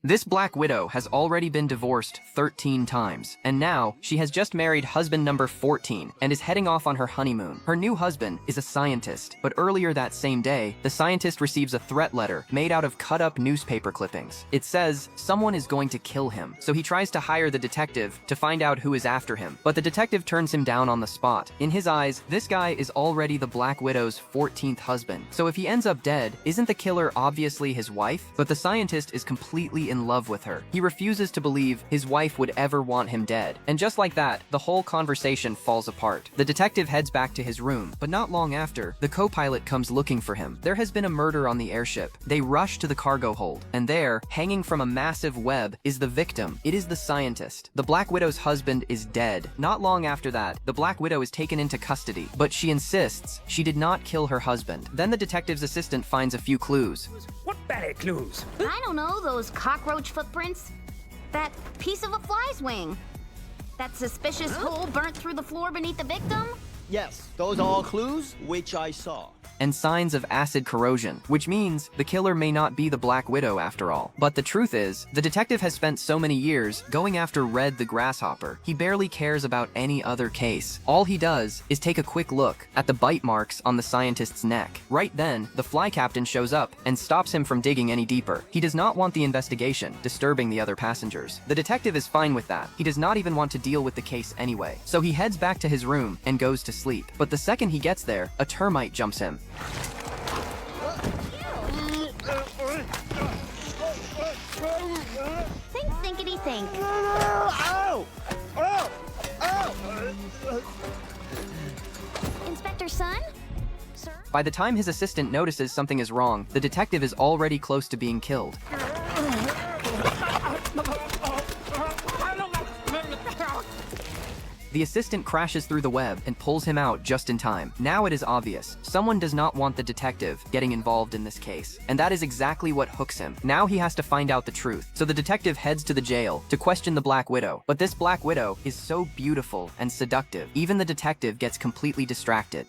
This Black Widow has already been divorced 13 times, and now she has just married husband number 14 and is heading off on her honeymoon. Her new husband is a scientist, but earlier that same day, the scientist receives a threat letter made out of cut-up newspaper clippings. It says someone is going to kill him, so he tries to hire the detective to find out who is after him, but the detective turns him down on the spot. In his eyes, this guy is already the Black Widow's 14th husband, so if he ends up dead, isn't the killer obviously his wife? But the scientist is completely in love with her. He refuses to believe his wife would ever want him dead. And just like that, the whole conversation falls apart. The detective heads back to his room, but not long after, the co-pilot comes looking for him. There has been a murder on the airship. They rush to the cargo hold, and there, hanging from a massive web, is the victim. It is the scientist. The Black Widow's husband is dead. Not long after that, the Black Widow is taken into custody, but she insists she did not kill her husband. Then the detective's assistant finds a few clues. What ballet clues? I don't know, those cockroach footprints. That piece of a fly's wing. That suspicious hole burnt through the floor beneath the victim. Yes, those are all clues which I saw. And signs of acid corrosion, which means the killer may not be the Black Widow after all. But the truth is, the detective has spent so many years going after Red the Grasshopper, he barely cares about any other case. All he does is take a quick look at the bite marks on the scientist's neck. Right then, the fly captain shows up and stops him from digging any deeper. He does not want the investigation disturbing the other passengers. The detective is fine with that. He does not even want to deal with the case anyway. So he heads back to his room and goes to sleep. But the second he gets there, a termite jumps him. Think, thinkity, think. Ow! Ow! Ow! Inspector Sun? Sir? By the time his assistant notices something is wrong, the detective is already close to being killed. The assistant crashes through the web and pulls him out just in time. Now it is obvious. Someone does not want the detective getting involved in this case. And that is exactly what hooks him. Now he has to find out the truth. So the detective heads to the jail to question the Black Widow. But this Black Widow is so beautiful and seductive, even the detective gets completely distracted.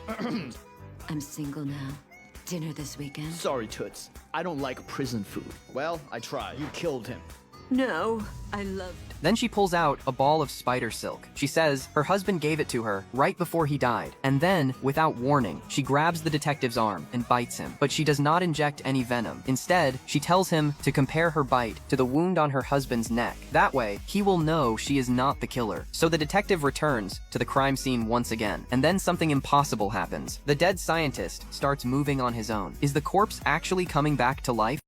I'm single now. Dinner this weekend? Sorry, Toots. I don't like prison food. Well, I tried. You killed him. No, I loved. Then she pulls out a ball of spider silk. She says her husband gave it to her right before he died. And then, without warning, she grabs the detective's arm and bites him. But she does not inject any venom. Instead, she tells him to compare her bite to the wound on her husband's neck. That way, he will know she is not the killer. So the detective returns to the crime scene once again. And then something impossible happens. The dead scientist starts moving on his own. Is the corpse actually coming back to life?